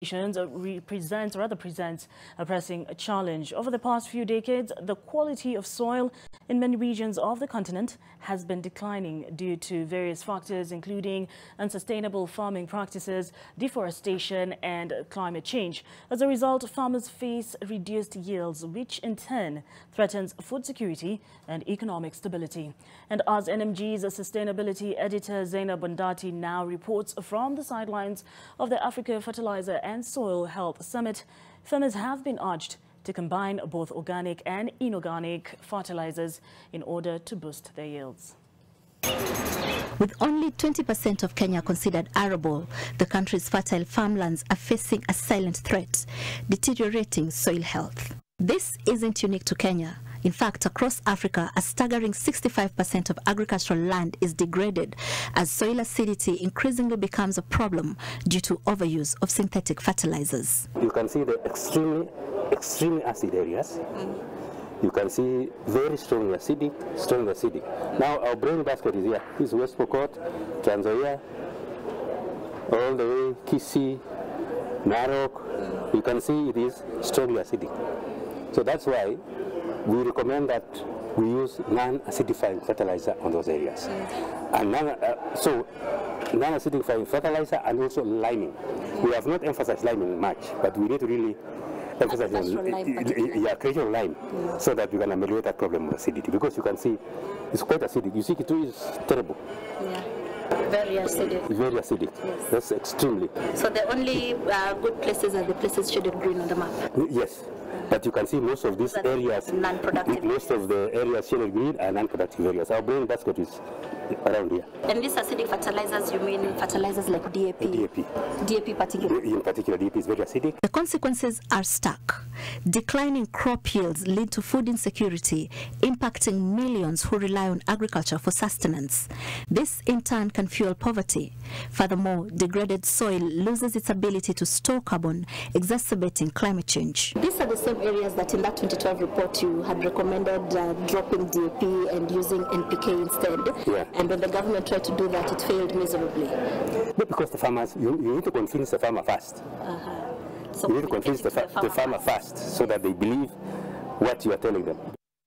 presents a pressing challenge. Over the past few decades, the quality of soil in many regions of the continent has been declining due to various factors, including unsustainable farming practices, deforestation, and climate change. As a result, farmers face reduced yields, which in turn threatens food security and economic stability. And as NMG's sustainability editor Zainab Bondati now reports from the sidelines of the Africa Fertilizer and Soil Health Summit, farmers have been urged to combine both organic and inorganic fertilizers in order to boost their yields. With only 20% of Kenya considered arable, the country's fertile farmlands are facing a silent threat, deteriorating soil health. This isn't unique to Kenya. In fact, across Africa, a staggering 65% of agricultural land is degraded as soil acidity increasingly becomes a problem due to overuse of synthetic fertilizers. You can see the extremely acid areas. You can see very strongly acidic. Now our brain basket is here. This is West Pokot, Trans Nzoia, all the way Kisii, Narok. You can see it is strongly acidic. So that's why we recommend that we use non-acidifying fertilizer on those areas. And non-acidifying fertilizer and also liming. We have not emphasized liming much, but we need to really emphasize creation of lime, so that we can ameliorate that problem of acidity. Because you can see it's quite acidic. You see it is terrible. Yeah. Very acidic. Very acidic. Yes. That's extremely. So the only good places are the places shaded green on the map? Yes. But you can see most of these areas, most of the areas shaded green are non-productive areas. Our brain basket is around here. And these acidic fertilizers, you mean fertilizers like DAP? DAP. DAP particularly? In particular, DAP is very acidic. The consequences are stark. Declining crop yields lead to food insecurity, impacting millions who rely on agriculture for sustenance. This, in turn, can fuel poverty. Furthermore, degraded soil loses its ability to store carbon, exacerbating climate change. These are the same areas that in that 2012 report you had recommended dropping DAP and using NPK instead. Yeah. And when the government tried to do that, it failed miserably. But because the farmers, you need to convince the farmer first. So you need to convince the farmer first so that they believe what you are telling them.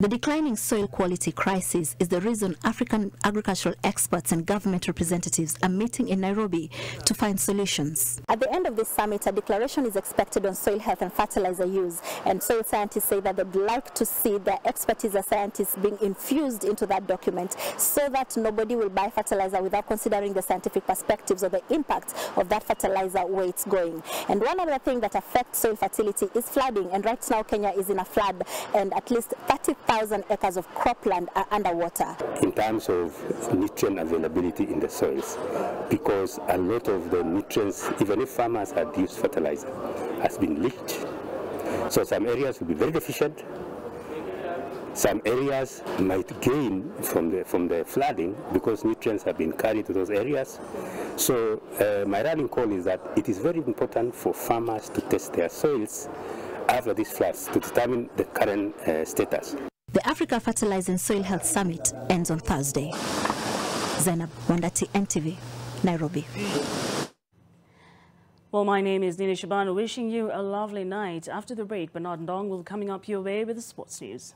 The declining soil quality crisis is the reason African agricultural experts and government representatives are meeting in Nairobi to find solutions. At the end of this summit, a declaration is expected on soil health and fertilizer use, and soil scientists say that they'd like to see their expertise as scientists being infused into that document so that nobody will buy fertilizer without considering the scientific perspectives or the impact of that fertilizer where it's going. And one other thing that affects soil fertility is flooding, and right now Kenya is in a flood and at least 30,000 acres of cropland are underwater. In terms of nutrient availability in the soils, because a lot of the nutrients, even if farmers had used fertilizer, has been leaked. So some areas will be very deficient. Some areas might gain from the flooding because nutrients have been carried to those areas. So my rallying call is that it is very important for farmers to test their soils after these floods to determine the current status. The Africa Fertilizer and Soil Health Summit ends on Thursday. Zainab Bondati, NTV, Nairobi. Well, my name is Nina Shaban, wishing you a lovely night. After the break, Bernard Ndong will be coming up your way with the sports news.